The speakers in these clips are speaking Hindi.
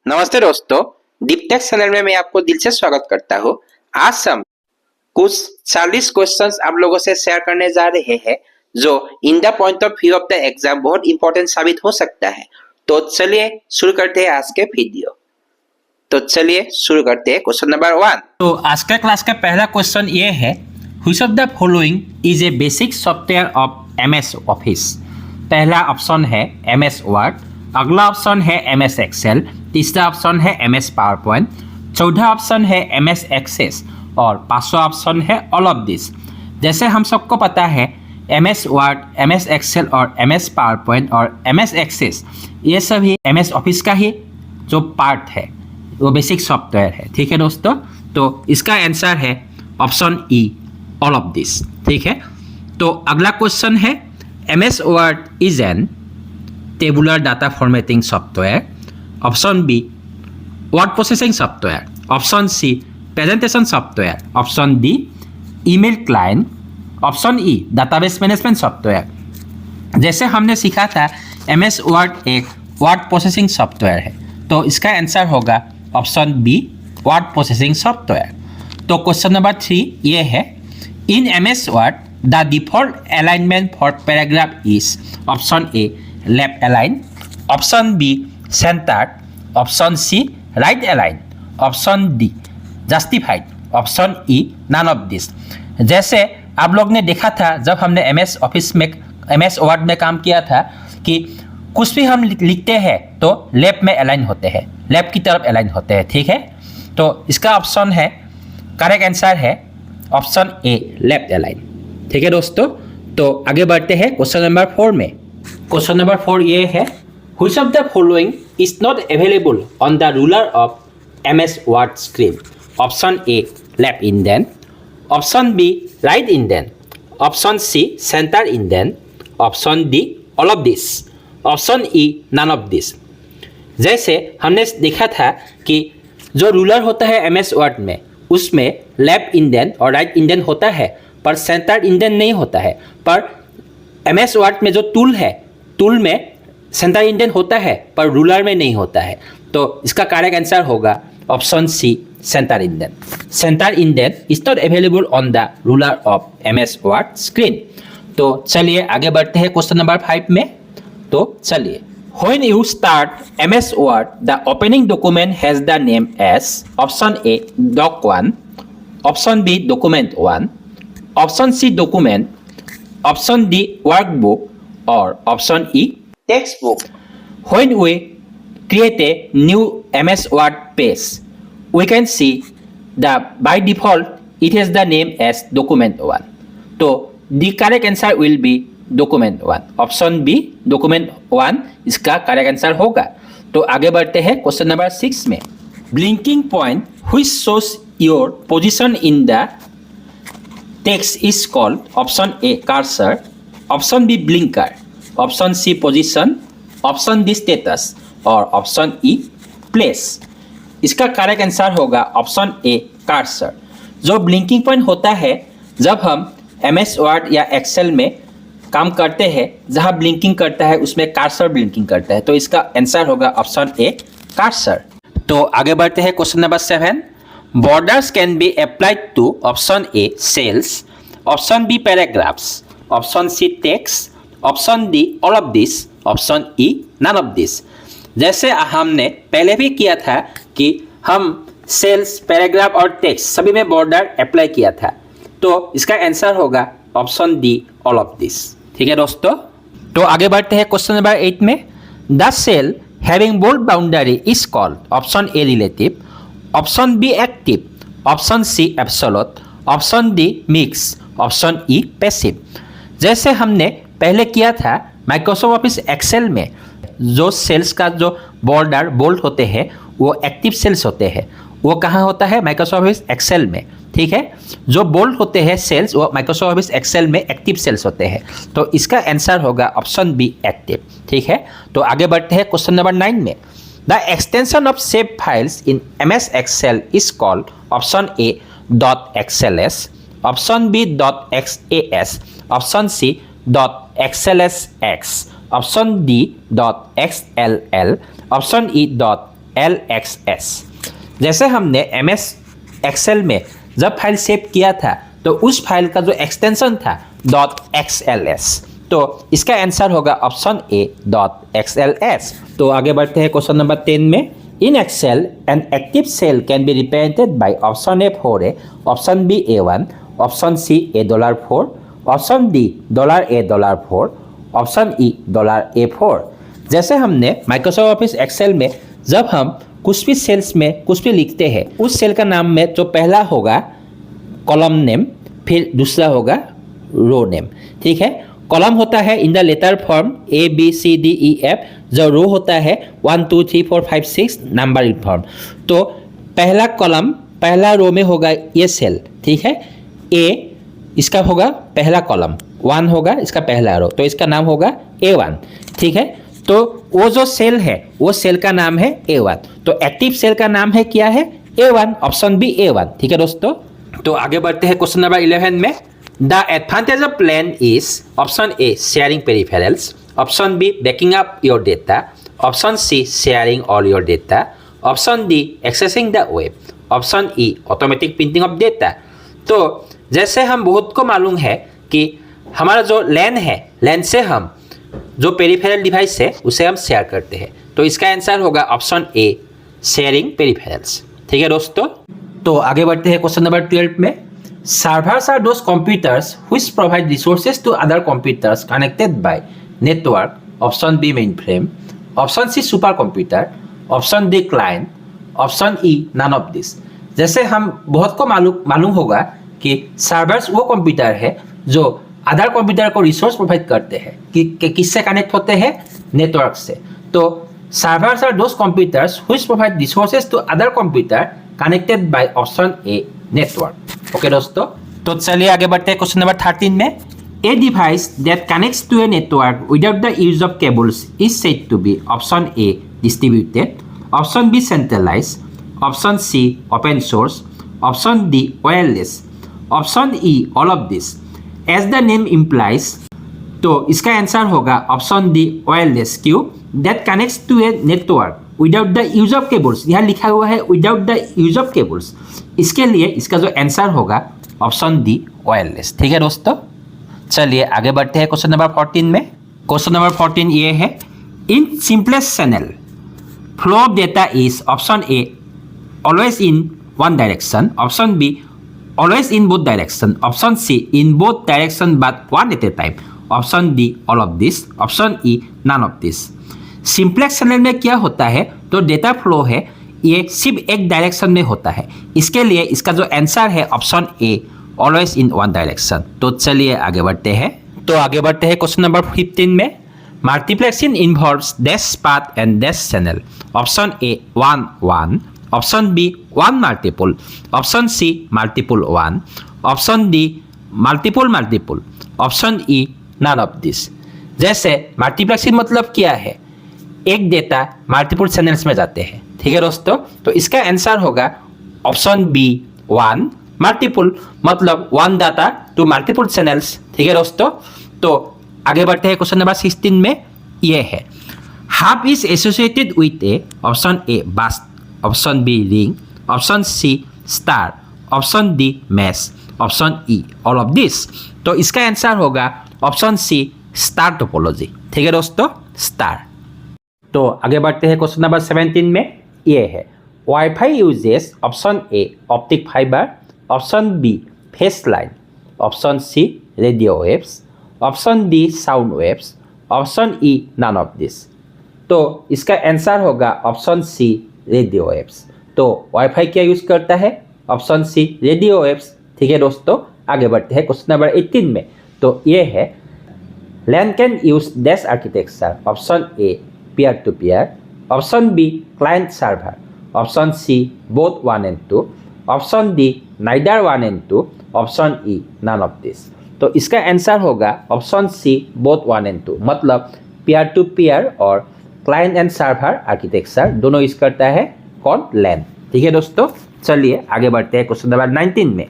नमस्ते दोस्तों, दीपटेक चैनल में मैं आपको दिल से स्वागत करता हूँ। आज हम कुछ 40 क्वेश्चंस आप लोगों से शेयर करने जा रहे हैं जो in the point of view of the exam बहुत इंपॉर्टेंट साबित हो सकता है। तो चलिए शुरू करते हैं आज के वीडियो। तो चलिए शुरू करते हैं क्वेश्चन नंबर 1। तो आज का क्लास का पहला क्वेश्चन ये है, which of the following is a basic software of MS office. पहला ऑप्शन है एमएस वर्ड, अगला ऑप्शन है एमएस एक्सेल, तीसरा ऑप्शन है एमएस पावर पॉइंट, चौथा ऑप्शन है एमएस एक्सेस और पांचवा ऑप्शन है ऑल ऑफ दिस। जैसे हम सबको पता है एमएस वर्ड, एमएस एक्सेल और एमएस पावर पॉइंट और एमएस एक्सेस ये सभी एमएस ऑफिस का ही जो पार्ट है, वो बेसिक सॉफ्टवेयर है। ठीक है दोस्तों, तो इसका आंसर है option E, all of this. ठीक है, तो अगला क्वेश्चन है MS Word is an tabular data formatting software. Option B word processing software, option C presentation software, option D email client, option E database management software. जैसे हमने सीखा था एमएस वर्ड एक वर्ड प्रोसेसिंग सॉफ्टवेयर है, तो इसका आंसर होगा option B, word processing software. तो क्वेश्चन नंबर 3 ये है, in MS word the default alignment for paragraph is option A left align, option B centred, option C right align, option D justified, option E none of this. जैसे आप लोग ने देखा था जब हमने एमएस ऑफिस में एमएस वर्ड में काम किया था कि कुछ भी हम लिखते हैं तो लेफ्ट में अलाइन होते हैं, लेफ्ट की तरफ अलाइन होते हैं। ठीक है, तो इसका ऑप्शन है, करेक्ट आंसर है ऑप्शन ए लेफ्ट अलाइन। ठीक है दोस्तों, तो आगे बढ़ते हैं क्वेश्चन नंबर 4 में। क्वेश्चन नंबर 4 ये है, which of the following is not available on the ruler of MS Word screen. Option A left indent, option B right indent, option C centre indent, option D all of this, option E none of this. जैसे हमने देखा था कि जो रूलर होता है एमएस वर्ड में उसमें लेफ्ट इंडेंट और राइट इंडेंट होता है, पर सेंटर इंडेंट नहीं होता है। पर एमएस वर्ड में जो टूल है, टूल में सेंटर इंडेंट होता है पर रूलर में नहीं होता है। तो इसका करेक्ट आंसर होगा option C centre indent. Centre indent is not available on the ruler of MS Word screen. तो चलिए आगे बढ़ते हैं क्वेश्चन नंबर 5 में। तो चलिए, when you start MS Word, the opening document has the name as option A doc1, option B document 1, option C document, option D workbook or option E textbook. when we create a new MS Word page, we can see the by default it has the name as document 1. So the correct answer will be document 1, option B document 1 इसका करेक्ट आंसर होगा। तो आगे बढ़ते हैं क्वेश्चन नंबर 6 में। Blinking point which shows your position in the text is called option A cursor, option B blinker, option C position, option D status और ऑप्शन ई प्लेस। इसका करेक्ट आंसर होगा ऑप्शन ए कर्सर। जो ब्लिंकिंग पॉइंट होता है जब हम एमएस वर्ड या एक्सेल में काम करते हैं, जहां ब्लिंकिंग करता है उसमें कर्सर ब्लिंकिंग करता है, तो इसका आंसर होगा ऑप्शन ए कर्सर। तो आगे बढ़ते हैं question number 7। Borders can be applied to option A cells, option B paragraphs, option C text, option D all of this, option E none of this. जैसे हमने पहले भी किया था कि हम सेल्स, पैराग्राफ और टेक्स्ट सभी में बॉर्डर अप्लाई किया था, तो इसका आंसर होगा option D all of this. ठीक है दोस्तों, तो आगे बढ़ते हैं क्वेश्चन नंबर 8 में। The cell having bold boundary is called option A relative, option B active, option C absolute, option D mix, option E passive. जैसे हमने पहले किया था माइक्रोसॉफ्ट ऑफिस एक्सेल में, जो सेल्स का जो बॉर्डर बोल्ड होते हैं वो एक्टिव सेल्स होते हैं। वो कहाँ होता है? माइक्रोसॉफ्ट ऑफिस एक्सेल में। ठीक है, जो बोल्ड होते हैं सेल्स वो माइक्रोसॉफ्ट ऑफिस एक्सेल में एक्टिव सेल्स होते हैं। तो इसका आंसर होगा ऑप्शन बी एक्टिव। ठीक है, तो आगे बढ़ते हैं क्वेश्चन नंबर 9 में। The extension of save files in MS Excel is called option A .xls, option B .xas, option C .xlsx, option D .xll, option E .lxs। जैसे हमने MS एक्सेल में जब फाइल सेव किया था तो उस फाइल का जो एक्सटेंशन था .xls, तो इसका आंसर होगा ऑप्शन ए .xls। तो आगे बढ़ते हैं क्वेश्चन नंबर 10 में। In Excel an active cell can be represented by option A $4, option B A1, option C $4, option D $4, option E $A4। जैसे हमने माइक्रोसॉफ्ट ऑफिस एक्सेल में जब हम कुछ भी सेल्स में कुछ भी लिखते हैं, उस सेल का नाम में जो पहला होगा कॉलम नेम, फिर दूसरा होगा रो नेम। ठीक है, कॉलम होता है in the letter form ABCDEF, जो रो होता है 1 2 3 4 5 6 नंबर इन फॉर्म। तो पहला कॉलम पहला रो में होगा ये सेल। ठीक है, A इसका होगा पहला कॉलम, 1 होगा इसका पहला रो, तो इसका नाम होगा A1। ठीक है, तो वो जो सेल है वो सेल का नाम है A1। तो एक्टिव सेल का नाम है क्या है? A1, option B A1। ठीक है दोस्तों, तो आगे बढ़ते हैं क्वेश्चन नंबर 11 में। The advantage of plane is option A sharing peripherals, option B backing up your data, option C sharing all your data, option D accessing the web, option E automatic printing of data. तो जैसे हम बहुत को मालूम है कि हमारा जो लैन है, लैन से हम जो पेरिफेरल डिवाइस है उसे हम शेयर करते हैं, तो इसका आंसर होगा ऑप्शन ए शेयरिंग पेरिफेरल्स। ठीक है दोस्तों, तो आगे बढ़ते हैं क्वेश्चन नंबर 12 में। Servers are those computers which provide resources to other computers connected by network, option B mainframe, option C supercomputer, option D client, option E none of this. जैसे हम बहुत को मालूम होगा कि सर्वर्स वो कंप्यूटर है जो अदर कंप्यूटर को रिसोर्स प्रोवाइड करते हैं कि किससे कनेक्ट होते हैं? नेटवर्क से। तो servers are those computers which provide resources to other computer connected by option A network. Okay दोस्तों, तो चलिए आगे बढ़ते हैं क्वेश्चन नंबर 13 में। A device that connects to a network without the use of cables is said to be option A distributed, option B centralize, option C open source, option D wireless, option E all of this. As the name implies, तो इसका आंसर होगा ऑप्शन डी वायरलेस। क्यों? That connects to a network without the use of cables, यहाँ लिखा हुआ है without the use of cables, इसके लिए इसका जो आंसर होगा ऑप्शन डी वायरलेस। ठीक है दोस्तों, चलिए आगे बढ़ते हैं क्वेश्चन नंबर 14 में। क्वेश्चन नंबर 14 ये है, in simplest channel flow of data is option A always in one direction, option B always in both direction, option C in both direction but one at a time, option D all of this, option E none of this. Simplex channel में क्या होता है? तो डेटा फ्लो है ये सिर्फ एक डायरेक्शन में होता है, इसके लिए इसका जो आंसर है option A always in one direction. तो चलिए आगे बढ़ते हैं। तो आगे बढ़ते हैं क्वेश्चन नंबर 15 में। Multiplexing involves dash path and dash channel, option A 1 1, option B 1 multiple, option C multiple 1, option D multiple multiple, option E none of this. जैसे मल्टीप्लेक्सिंग मतलब क्या है? एक डेटा मल्टीपल चैनल्स में जाते हैं। ठीक है दोस्तों, तो इसका आंसर होगा ऑप्शन बी 1 मल्टीपल, मतलब 1 डाटा टू मल्टीपल चैनल्स। ठीक है दोस्तों, तो आगे बढ़ते हैं क्वेश्चन नंबर 16 में। ये है, hub is associated with a, option a bus, option b ring, option c star, option d mesh, option E all of this. तो इसका आंसर होगा ऑप्शन सी स्टार टोपोलॉजी। ठीक है दोस्तों, स्टार। तो आगे बढ़ते हैं क्वेश्चन नंबर 17 में। ये है, wifi uses option A optic fibre, option B phase line, option C radio waves, option D sound waves, option E none of this. तो इसका आंसर होगा ऑप्शन सी रेडियो वेव्स। तो वाईफाई क्या यूज करता है? Option C radio waves. ठीक है दोस्तों, आगे बढ़ते हैं क्वेश्चन नंबर 18 में। तो ये है, LAN can use dash architecture, option A peer to peer, option B client server, option C both 1 and 2, option D neither 1 and 2, option E none of this। तो इसका आंसर होगा ऑप्शन सी बोथ 1 and 2, मतलब peer to peer और client and server आर्किटेक्चर दोनों यूज करता है कौन? LAN। ठीक है दोस्तों, चलिए आगे बढ़ते हैं क्वेश्चन नंबर 19 में।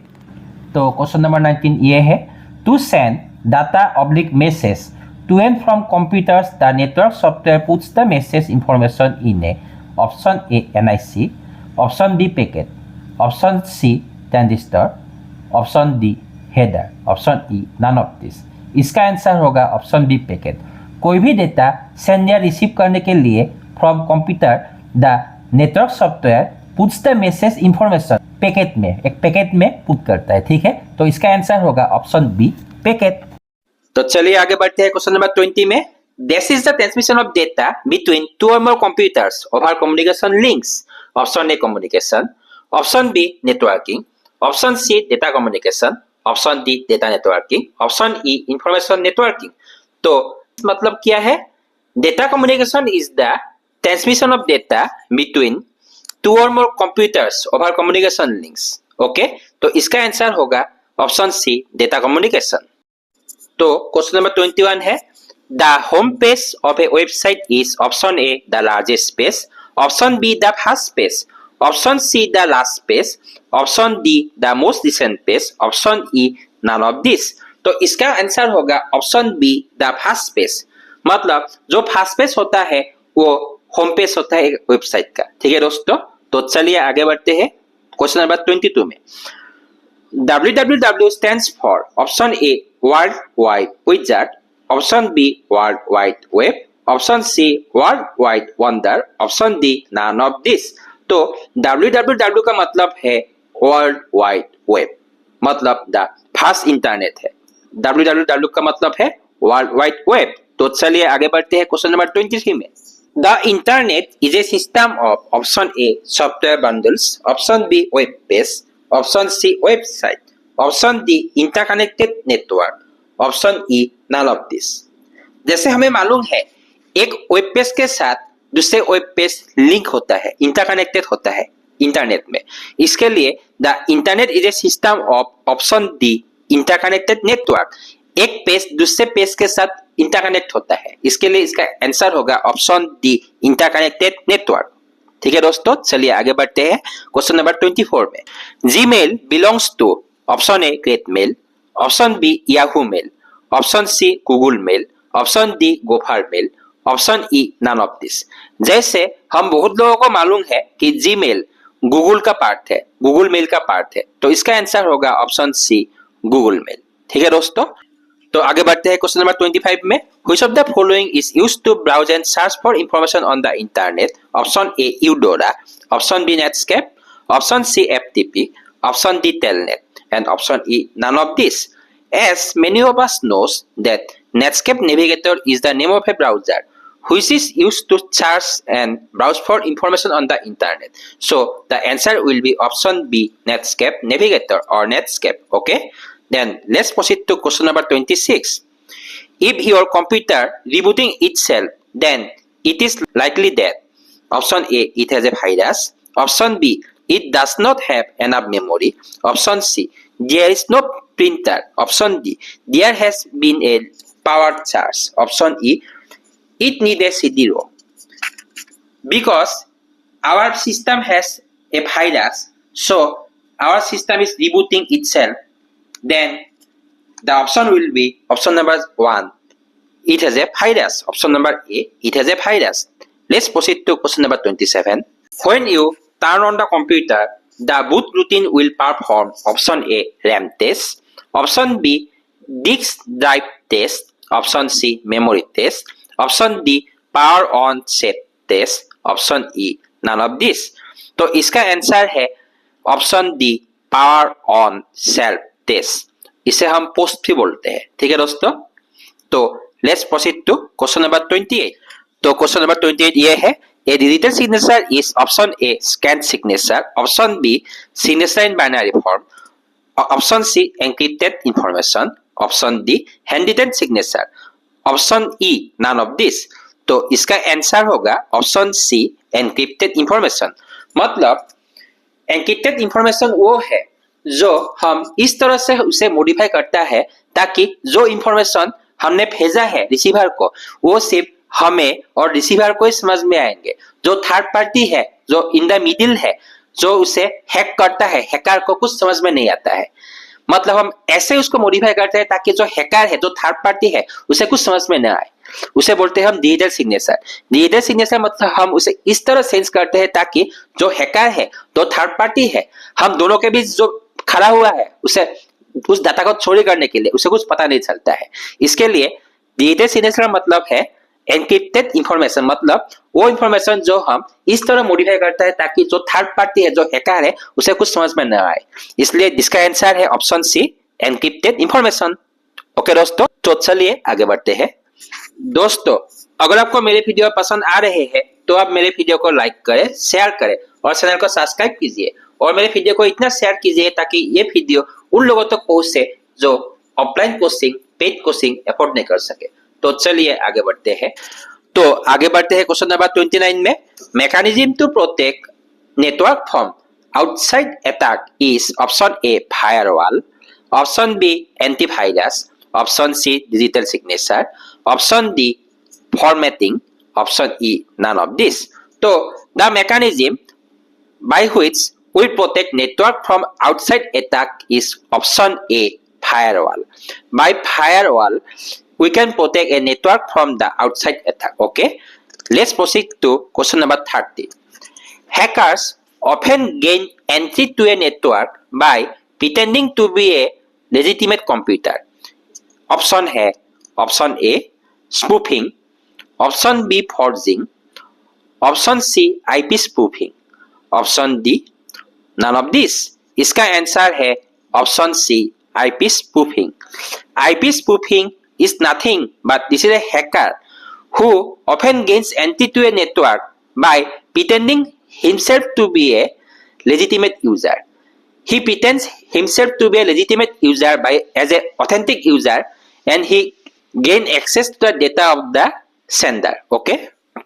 तो क्वेश्चन नंबर 19 ये है, to send data oblique message to and from computers, the network software puts the message information in a option A NIC, option B packet, option C transistor, option D header, option E none of this. इसका आंसर होगा ऑप्शन बी पैकेट। कोई भी डेटा सेंड या रिसीव करने के लिए from computer the network software puts the message information packet में, एक पैकेट में पुट करता है, ठीक है। तो इसका आंसर होगा ऑप्शन बी पैकेट। तो चलिए आगे बढ़ते हैं क्वेश्चन नंबर 20 में। This is the transmission of data between two or more computers over communication links. Option a communication, option b networking, option c data communication, option d data networking, option e information networking. तो मतलब क्या है? Data communication is the transmission of data between two or more computers over communication links. Okay, तो इसका आंसर होगा ऑप्शन सी डेटा कम्युनिकेशन। तो क्वेश्चन नंबर 21 है the home page of a website is option A the largest page, option B the first page, option C the last page, option D the most recent page, option E none of this. तो इसका आंसर होगा option B the first page. मतलब जो फर्स्ट पेज होता है वो होम पेज होता है एक वेबसाइट का, ठीक है दोस्तों। तो चलिए आगे बढ़ते हैं क्वेश्चन नंबर 22 में। www stands for option A World Wide Wizard, option B World Wide Web, option C World Wide Wonder, option D none of this। तो www का मतलब है वर्ल्ड वाइड वेब, मतलब द फास्ट इंटरनेट है। www का मतलब है वर्ल्ड वाइड वेब। तो चलिए आगे बढ़ते हैं क्वेश्चन नंबर 23 में। The internet is a system of option A software bundles, option B web page, option C website, option D interconnected network, option E none of this. जैसे हमें मालूम है एक वेब पेज के साथ दूसरे वेब पेज लिंक होता है, इंटरकनेक्टेड होता है इंटरनेट में। इसके लिए the internet is a system of option D interconnected network. एक पेज दूसरे पेज के साथ इंटरकनेक्ट होता है, इसके लिए इसका आंसर होगा ऑप्शन डी इंटरकनेक्टेड नेटवर्क। ठीक है दोस्तों, चलिए आगे बढ़ते हैं क्वेश्चन नंबर 24 में। Gmail belongs to option a great mail, option b Yahoo mail, option c Google mail, option d gopher mail, option E none of this. जैसे हम बहुत लोगों को मालूम है कि जीमेल गूगल का पार्ट है, गूगल मेल का पार्ट है, तो इसका आंसर होगा ऑप्शन सी गूगल मेल। ठीक है दोस्तों, तो आगे बढ़ते हैं क्वेश्चन नंबर 25 में। Which of the following is used to browse and search for information on the internet? Option A Eudora, option B Netscape, option C FTP, option D Telnet, and option E none of this. As many of us knows that Netscape Navigator is the name of a browser which is used to search and browse for information on the internet. So the answer will be option B Netscape Navigator or Netscape. Okay. Then let's proceed to question number 26. If your computer rebooting itself, then it is likely that option A it has a virus, option B it does not have enough memory, option C there is no printer, option D there has been a power charge, option E it needs a CD-ROM. Because our system has a virus, so our system is rebooting itself, then the option will be option number 1. It has a virus. Option number A. It has a virus. Let's proceed to question number 27. When you turn on the computer, the boot routine will perform option A. RAM test. Option B. Disk drive test. Option C. Memory test. Option D. Power on set test. Option E. None of this. तो इसका आंसर है option D power on self test. इसे हम पोस्ट भी बोलते हैं। ठीक है दोस्तों, तो let's proceed to question number 28। तो क्वेश्चन नंबर 28 ये है, a digital signature is option a scan signature, option b signature in binary form, option c encrypted information, option d handwritten signature, option E none of this. तो इसका आंसर होगा ऑप्शन सी एन्क्रिप्टेड इंफॉर्मेशन। मतलब एन्क्रिप्टेड इंफॉर्मेशन वो है जो हम इस तरह से उसे मॉडिफाई करता है ताकि जो इंफॉर्मेशन हमने भेजा है रिसीवर को वो सिर्फ हमें और रिसीवर को ही समझ में आएंगे। जो थर्ड पार्टी है, जो इन द मिडिल है, जो उसे हैक करता है, हैकर को कुछ समझ में नहीं आता है। मतलब हम ऐसे उसको मॉडिफाई करते हैं ताकि जो हैकर है, जो थर्ड पार्टी है, उसे कुछ समझ में ना आए। उसे बोलते हैं हम डिजिटल सिग्नेचर। डिजिटल सिग्नेचर मतलब हम उसे इस तरह सेंस करते हैं ताकि जो हैकर है, जो थर्ड पार्टी है, हम दोनों के बीच जो खड़ा हुआ है, उसे उस डाटा को चोरी करने के लिए उसे कुछ पता नहीं चलता है। इसके लिए डिजिटल सिग्नेचर मतलब है एनक्रिप्टेड इंफॉर्मेशन, मतलब वो इंफॉर्मेशन जो हम इस तरह मॉडिफाई करता है ताकि जो थर्ड पार्टी है, जो हैकर है, उसे कुछ समझ में न आए। इसलिए इसका आंसर है option C, encrypted information. Okay दोस्तों, तो चलिए आगे बढ़ते हैं। दोस्तों, अगर आपको मेरे वीडियो पसंद आ रहे हैं तो आप मेरे वीडियो को लाइक करें, शेयर करें और चैनल को सब्सक्राइब कीजिए और मेरे वीडियो को इतना शेयर कीजिए ताकि ये वीडियो उन लोगों तक पहुंचे जो offline coaching, paid coaching afford नहीं कर सके। तो चलिए आगे बढ़ते हैं। तो आगे बढ़ते हैं क्वेश्चन नंबर 29 में। Mechanism to protect network from outside attack is option A firewall, option B antivirus, option C digital signature, option D formatting, option E none of this. So the mechanism by which we protect network from outside attack is option A firewall. By firewall we can protect a network from the outside attack. Okay, let's proceed to question number 30. Hackers often gain entry to a network by pretending to be a legitimate computer. Option है option A spoofing, option B forging, option C IP spoofing, option D none of this. इसका आंसर है option C IP spoofing. IP spoofing is nothing but this is a hacker who often gains entry to a network by pretending himself to be a legitimate user. He pretends himself to be a legitimate user as an authentic user and he gain access to the data of the sender. Okay,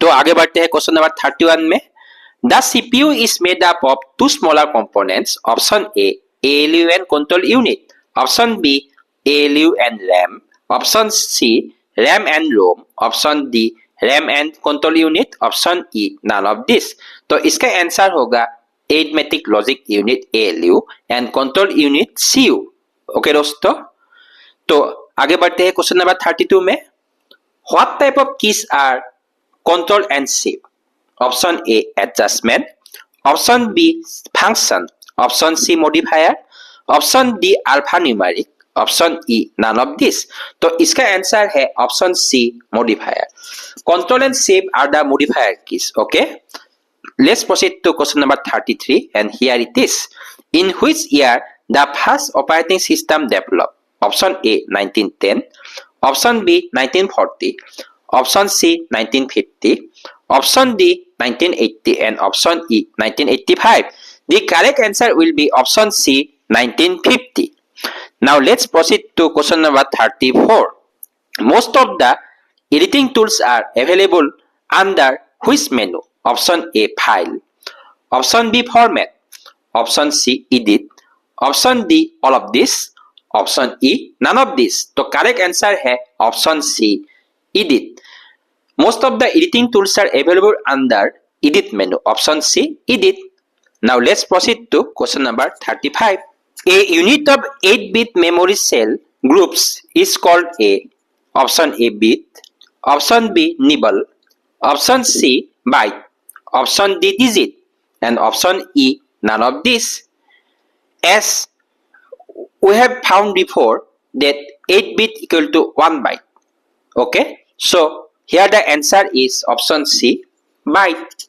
तो आगे बढ़ते हैं क्वेश्चन नंबर 31 में। The CPU is made up of two smaller components. Option A ALU and control unit. Option B ALU and RAM. Option C RAM and ROM. Option D RAM and control unit. Option E none of this. तो इसका आंसर होगा Arithmetic Logic Unit ALU and Control Unit CU. Okay दोस्तों, तो आगे बढ़ते हैं क्वेश्चन नंबर 32 में। What type of keys are control and shift? Option A adjustment, option B function, option C modifier, option D alphanumeric, option E none of this. तो इसका आंसर है option C modifier. Control and shift are the modifier keys. Okay, let's proceed to question number 33 and here it is. In which year the first operating system developed? Option A 1910, option B 1940, option C 1950, option D 1980 and option E 1985. The correct answer will be option C 1950. Now let's proceed to question number 34. Most of the editing tools are available under which menu? Option A file, option B format, option C edit, option D all of this, option E none of this. तो करेक्ट आंसर है option C edit. Most of the editing tools are available under edit menu. Option C edit. Now let's proceed to question number 35. A unit of 8-bit memory cell groups is called a option A bit, option B nibble, option C byte, option D digit and option E none of this. As we have found before that 8-bit equal to 1 byte. Okay, so here the answer is option C byte.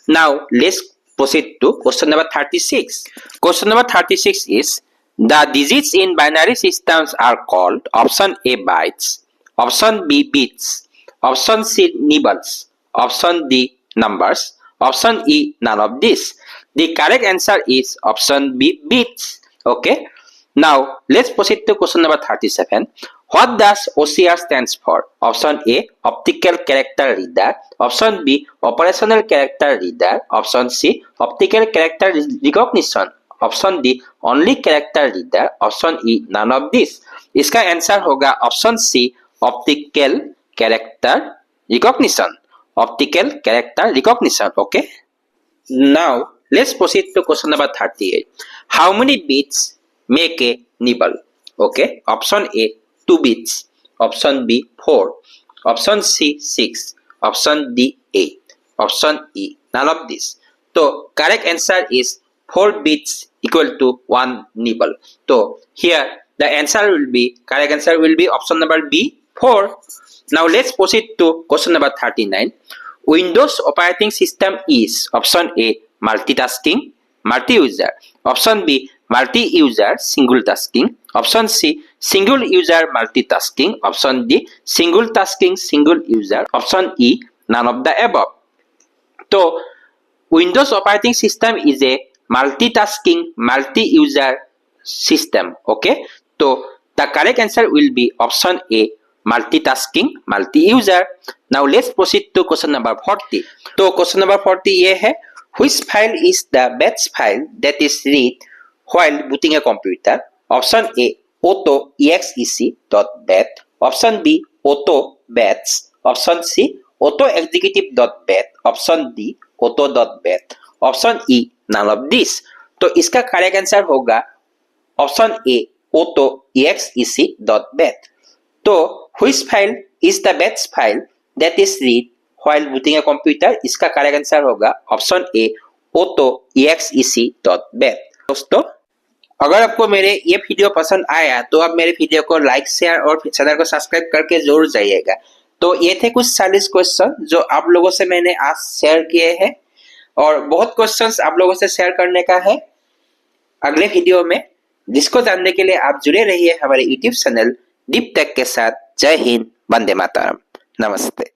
Now let's proceed to question number 36. Question number 36 is the digits in binary systems are called option A bytes, option B bits, option C nibbles, option D numbers, option E none of this. The correct answer is option B bits. Okay, now let's proceed to question number 37. What does OCR stands for? Option A optical character reader, option B operational character reader, option C optical character recognition, option D only character reader, option E none of this. इसका आंसर होगा option C optical character recognition, optical character recognition. Okay, now let's proceed to question number 38. How many bits make a nibble. Okay, option A 2 bits, option B 4, option C 6, option D 8, option E none of this. So correct answer is 4 bits equal to 1 nibble. So here the answer will be, correct answer will be option number B 4. Now let's proceed to question number 39. Windows operating system is option A multitasking, multi-user, option B multi-user single tasking, option C single user multitasking, option D single tasking single user, option E none of the above. So Windows operating system is a multitasking multi-user system. Okay, so the correct answer will be option A multitasking multi-user. Now let's proceed to question number 40. तो क्वेश्चन नंबर 40 ये है, which file is the batch file that is read while booting a computer? Option A auto exec.bat, option B auto batch, option C auto executive.bat, option D auto.bat, option E none of this. तो इसका करेक्ट आंसर होगा ऑप्शन ए auto exec.bat. तो which file is the batch file that is read while booting a computer? इसका करेक्ट आंसर होगा ऑप्शन ए auto exec.bat. दोस्तों अगर आपको मेरे ये वीडियो पसंद आया तो आप मेरे वीडियो को लाइक शेयर और चैनल को सब्सक्राइब करके जरूर जाइएगा। तो ये थे कुछ 40 क्वेश्चन जो आप लोगों से मैंने आज शेयर किए हैं और बहुत क्वेश्चंस आप लोगों से शेयर करने का है अगले वीडियो में, जिसको जानने के लिए आप जुड़े रहिए हमारे YouTube चैनल डीप टेक के साथ। जय हिंद, वंदे मातरम, नमस्ते।